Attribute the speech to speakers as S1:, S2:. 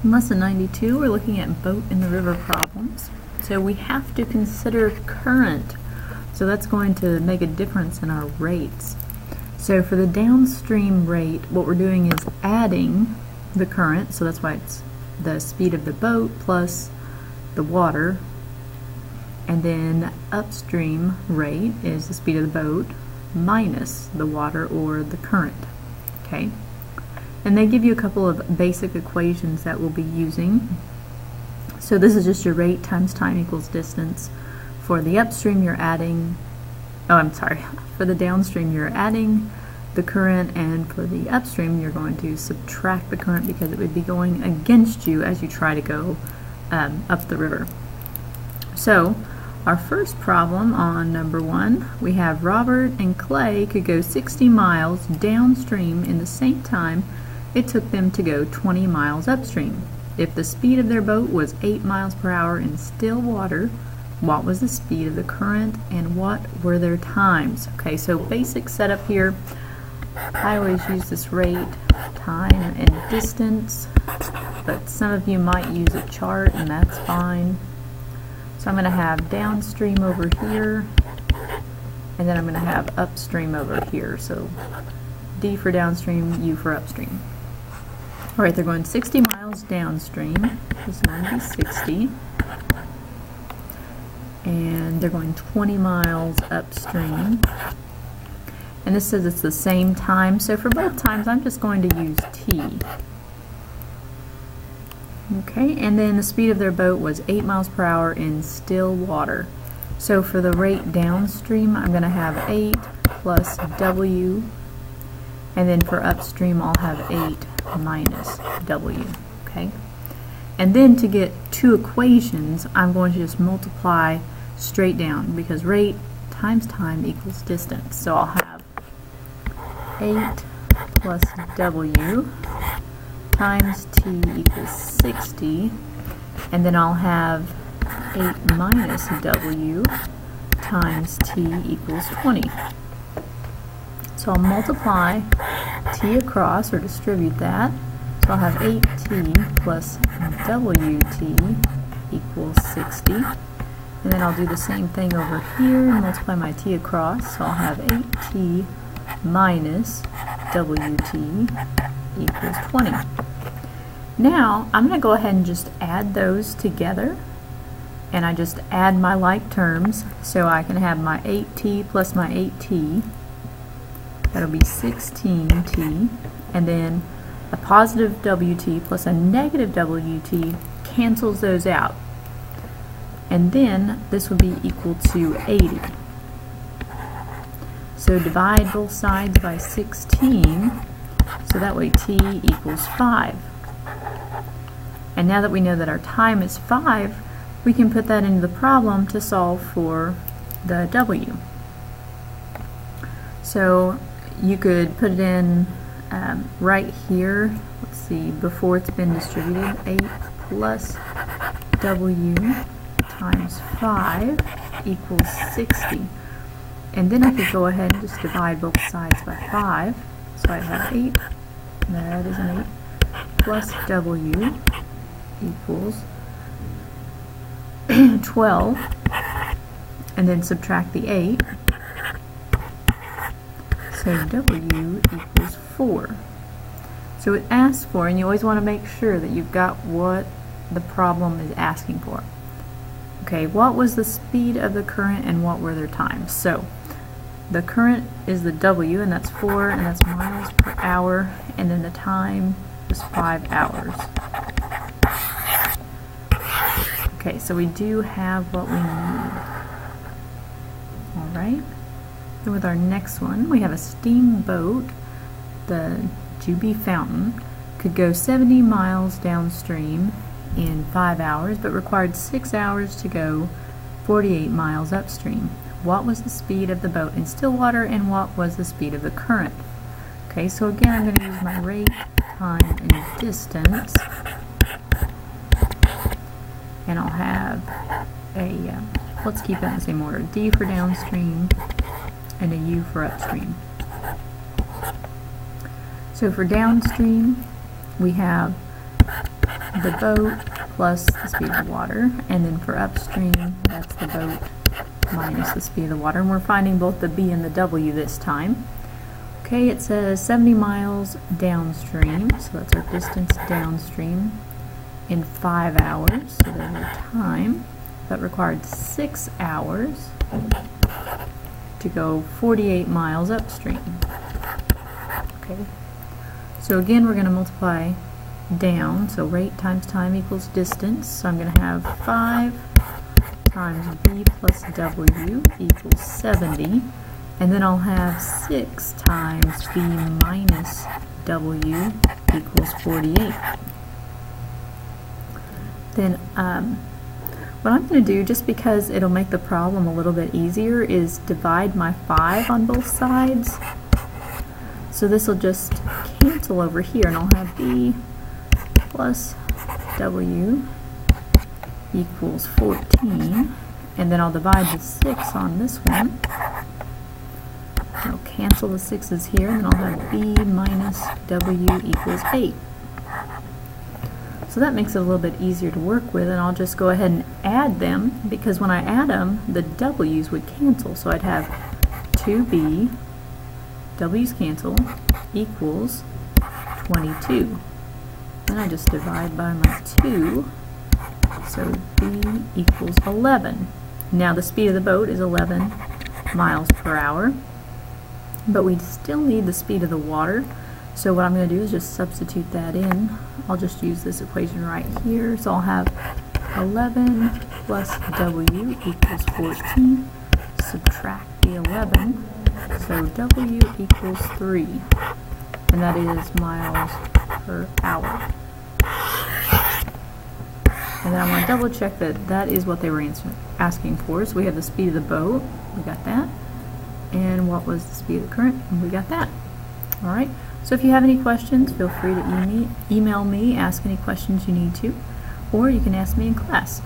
S1: In lesson 92, we're looking at boat in the river problems. So we have to consider current. So that's going to make a difference in our rates. So for the downstream rate, what we're doing is adding the current, so that's why it's the speed of the boat plus the water, and then upstream rate is the speed of the boat minus the water or the current. Okay? And they give you a couple of basic equations that we'll be using. So this is just your rate times time equals distance. For the upstream you're adding, for the downstream you're adding the current, and for the upstream you're going to subtract the current because it would be going against you as you try to go up the river. So our first problem on number 1, we have Robert and Clay could go 60 miles downstream in the same time it took them to go 20 miles upstream. If the speed of their boat was 8 miles per hour in still water, what was the speed of the current and what were their times? Okay, so basic setup here. I always use this rate, time, and distance, but some of you might use a chart and that's fine. So I'm going to have downstream over here, and then I'm going to have upstream over here. So D for downstream, U for upstream. Alright, they're going 60 miles downstream. This is going to be 60. And they're going 20 miles upstream. And this says it's the same time. So for both times, I'm just going to use T. Okay, and then the speed of their boat was 8 miles per hour in still water. So for the rate downstream, I'm going to have 8 plus W. And then for upstream, I'll have 8 minus W, okay? And then to get two equations, I'm going to just multiply straight down because rate times time equals distance. So I'll have 8 plus W times T equals 60, and then I'll have 8 minus W times T equals 20. So I'll multiply T across, or distribute that. So I'll have 8T plus WT equals 60. And then I'll do the same thing over here and multiply my T across. So I'll have 8T minus WT equals 20. Now I'm going to go ahead and just add those together. And I just add my like terms. So I can have my 8T plus my 8T. That'll be 16T, and then a positive WT plus a negative WT cancels those out. And then this would be equal to 80. So divide both sides by 16, so that way T equals 5. And now that we know that our time is 5, we can put that into the problem to solve for the W. So you could put it in right here. Let's see, before it's been distributed, 8 plus W times 5 equals 60. And then I could go ahead and just divide both sides by 5. So I have 8, that is an 8, plus W equals 12. And then subtract the 8. So W equals 4. So it asks for, and you always want to make sure that you've got what the problem is asking for. Okay, what was the speed of the current and what were their times? So the current is the W, and that's 4, and that's miles per hour, and then the time is 5 hours. Okay, so we do have what we need. Alright. Then with our next one, we have a steamboat, the Juby Fountain, could go 70 miles downstream in 5 hours, but required 6 hours to go 48 miles upstream. What was the speed of the boat in still water, and what was the speed of the current? Okay, so again, I'm going to use my rate, time, and distance, and I'll have a, let's keep that in the same order, D for downstream, and a U for upstream. So for downstream, we have the boat plus the speed of the water, and then for upstream, that's the boat minus the speed of the water, and we're finding both the B and the W this time. Okay, it says 70 miles downstream, so that's our distance downstream in 5 hours, so there's our time. That required 6 hours to go 48 miles upstream. Okay, so again we're going to multiply down, so rate times time equals distance, so I'm going to have 5 times B plus W equals 70, and then I'll have 6 times B minus W equals 48. Then what I'm going to do, just because it'll make the problem a little bit easier, is divide my 5 on both sides. So this will just cancel over here, and I'll have B plus W equals 14, and then I'll divide the 6 on this one. I'll cancel the 6's here, and then I'll have B minus W equals 8. So that makes it a little bit easier to work with, and I'll just go ahead and add them, because when I add them, the W's would cancel. So I'd have 2B, W's cancel, equals 22. Then I just divide by my 2, so B equals 11. Now the speed of the boat is 11 miles per hour, but we still need the speed of the water. So what I'm going to do is just substitute that in. I'll just use this equation right here. So I'll have 11 plus W equals 14. Subtract the 11. So W equals 3. And that is miles per hour. And then I'm going to double check that that is what they were asking for. So we have the speed of the boat. We got that. And what was the speed of the current? And we got that. All right. So if you have any questions, feel free to email me, ask any questions you need to, or you can ask me in class.